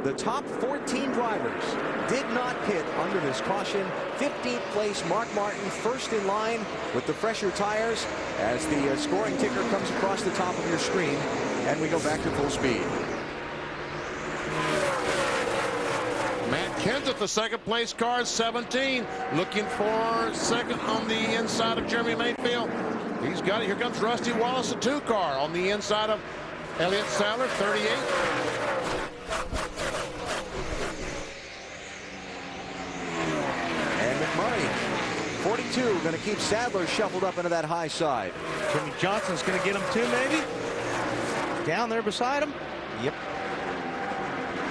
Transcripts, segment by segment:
The top 14 drivers did not pit under this caution. 15th place, Mark Martin, first in line with the fresher tires as the scoring ticker comes across the top of your screen, and we go back to full speed. Matt Kenseth, the second place car, 17, looking for second on the inside of Jeremy Mayfield. He's got it. Here comes Rusty Wallace, the 2 car on the inside of Elliott Sadler, 38. And McMurray, 42, going to keep Sadler shuffled up into that high side. Jimmy Johnson's going to get him too, maybe? Down there beside him? Yep.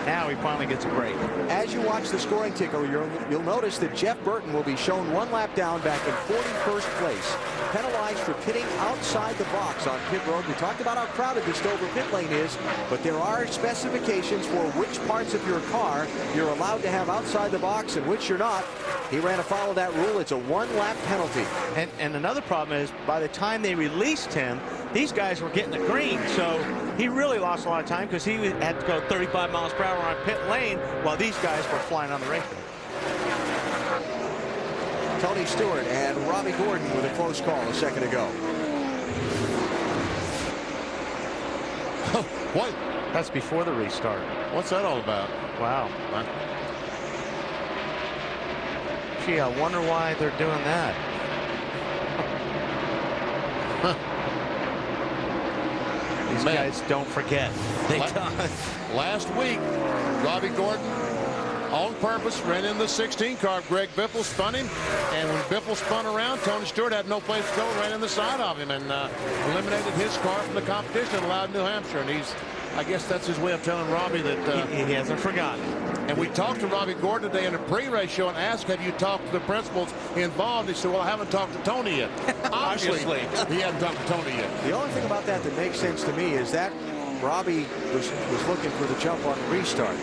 Now he finally gets a break. As you watch the scoring ticker, you'll notice that Jeff Burton will be shown 1 lap down back in 41st place. Penalized for pitting outside the box on pit road. We talked about how crowded this Dover pit lane is, but there are specifications for which parts of your car you're allowed to have outside the box and which you're not. He ran afoul of that rule. It's a 1-lap penalty. And another problem is, by the time they released him, these guys were getting the green, so he really lost a lot of time because he had to go 35 miles per hour on pit lane while these guys were flying on the racetrack. Tony Stewart and Robbie Gordon with a close call a second ago. What? That's before the restart. What's that all about? Wow. Gee, I wonder why they're doing that. These guys don't forget. They don't. Last week, Robbie Gordon, on purpose, ran in the 16 car. Greg Biffle spun him, and when Biffle spun around, Tony Stewart had no place to go, ran in the side of him, and eliminated his car from the competition and allowed New Hampshire. And I guess that's his way of telling Robbie that he hasn't forgotten. And we talked to Robbie Gordon today in a pre-race show and asked, have you talked to the principals involved? He said, well, I haven't talked to Tony yet. Obviously, he hadn't talked to Tony yet. The only thing about that makes sense to me is that Robbie was looking for the jump on the restart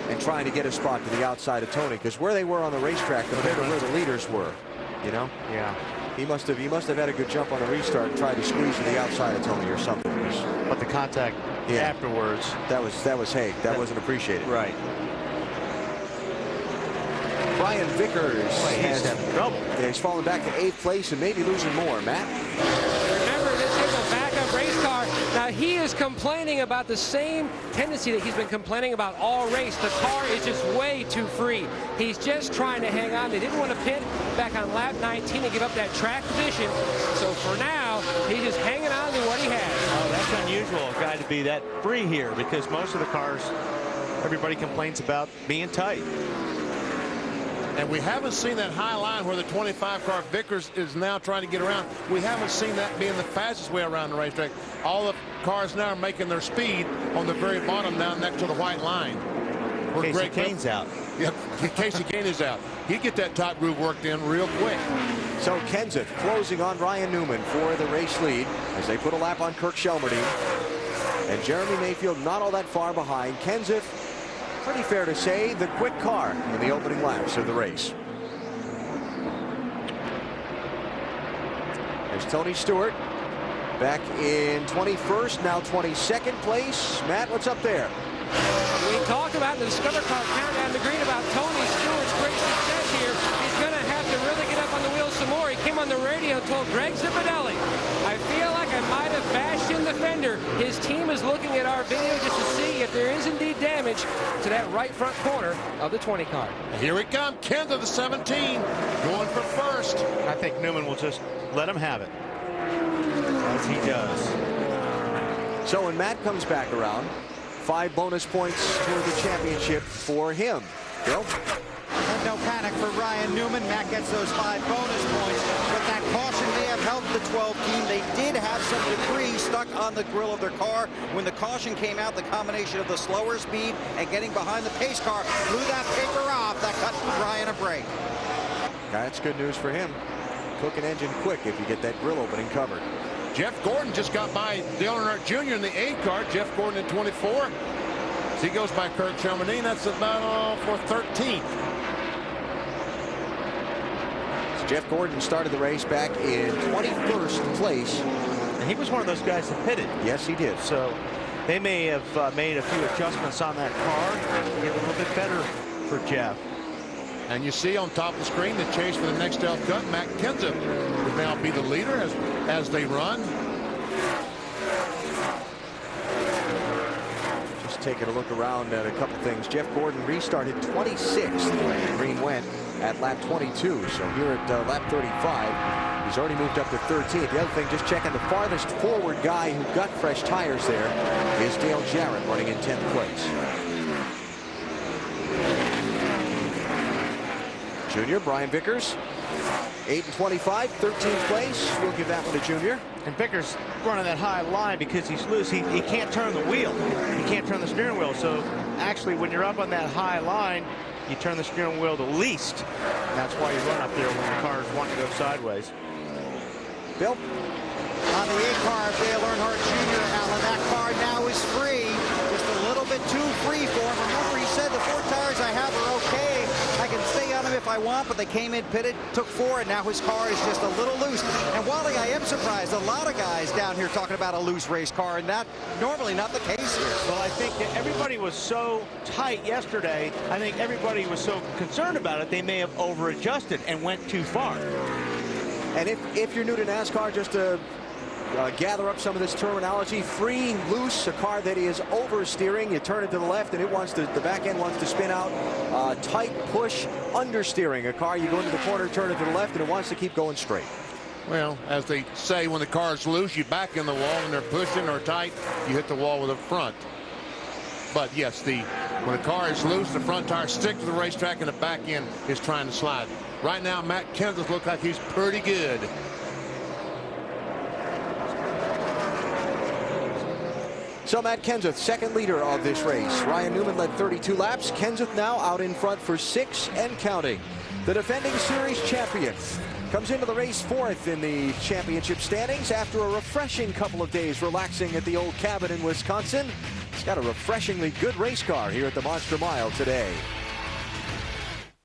and trying to get a spot to the outside of Tony, because where they were on the racetrack compared to where the leaders were, you know? Yeah. He must have had a good jump on the restart and tried to squeeze to the outside of Tony or something. But the contact afterwards, that was Haig. That wasn't appreciated. Right. Brian Vickers he's having trouble. Yeah, he's fallen back to 8th place and maybe losing more. Matt? Remember, this is a backup race car. Now, he is complaining about the same tendency that he's been complaining about all race. The car is just way too free. He's just trying to hang on. They didn't want to pit back on lap 19 and give up that track position. So for now, he's just hanging on to what he has. Oh, that's unusual, a guy to be that free here, because most of the cars, everybody complains about being tight. And we haven't seen that high line where the 25 car Vickers is now trying to get around. We haven't seen that being the fastest way around the racetrack. All the cars now are making their speed on the very bottom down next to the white line. Casey Kane's out. Yep, Casey Kane is out. He'd get that top groove worked in real quick. So Kenseth closing on Ryan Newman for the race lead as they put a lap on Kirk Shelmerdine. And Jeremy Mayfield not all that far behind. Kenseth, pretty fair to say, the quick car in the opening laps of the race. There's Tony Stewart back in 21st, now 22nd place. Matt, what's up there? We talked about the Discover Car Countdown to Green about Tony Stewart's great success here. He's going to have to really get up on the wheels some more. He came on the radio and told Greg Zipadelli, I feel like I might have bashed in the fender. His team is looking at our video just to see if there is indeed damage to that right front corner of the 20 car. Here it comes. Kenseth, the 17, going for first. I think Newman will just let him have it, as he does. So when Matt comes back around, 5 bonus points toward the championship for him. Bill? And no panic for Ryan Newman. Matt gets those 5 bonus points, but that caution may have helped the 12 team. They did have some debris stuck on the grill of their car. When the caution came out, the combination of the slower speed and getting behind the pace car blew that paper off. That cut Ryan a break. That's good news for him. Cook an engine quick if you get that grill opening covered. Jeff Gordon just got by Dale Earnhardt Jr. in the 8 car. Jeff Gordon in 24. As he goes by Kirk Shelmerdine, that's about for 13th. So Jeff Gordon started the race back in 21st place. And he was one of those guys that pitted. Yes, he did. So they may have made a few adjustments on that car to get a little bit better for Jeff. And you see on top of the screen the chase for the Nextel Cup. Matt Kenseth would now be the leader as they run. Just taking a look around at a couple things. Jeff Gordon restarted 26th when Green went at lap 22. So here at lap 35, he's already moved up to 13th. The other thing, just checking, the farthest forward guy who got fresh tires there is Dale Jarrett, running in 10th place. Junior, Brian Vickers, 8 and 25, 13th place. We'll give that one to Junior. And Vickers running that high line because he's loose. He can't turn the wheel. He can't turn the steering wheel. So actually, when you're up on that high line, you turn the steering wheel the least. And that's why you run up there when the cars want to go sideways. Bill? On the 8 car of Dale Earnhardt Jr., Alan, that car now is free. Just a little bit too free for him. Remember, he said the 4 tires I have are okay. I can stay on them if I want, but they came in pitted, took 4, and now his car is just a little loose. And Wally, I am surprised. A lot of guys down here talking about a loose race car, and that normally not the case here. Well, I think that everybody was so tight yesterday. I think everybody was so concerned about it, they may have over-adjusted and went too far. And if you're new to NASCAR, just to gather up some of this terminology, free, loose, a car that is oversteering, you turn it to the left and it wants to, the back end wants to spin out. Tight, push, understeering, a car you go into the corner, turn it to the left, and it wants to keep going straight. Well, as they say, when the car's loose, you back in the wall, and they're pushing or tight, you hit the wall with the front. But yes, when the car is loose, the front tires stick to the racetrack, and the back end is trying to slide. Right now, Matt Kenseth looks like he's pretty good. So Matt Kenseth, second leader of this race. Ryan Newman led 32 laps. Kenseth now out in front for 6 and counting. The defending series champion comes into the race 4th in the championship standings after a refreshing couple of days relaxing at the old cabin in Wisconsin. He's got a refreshingly good race car here at the Monster Mile today.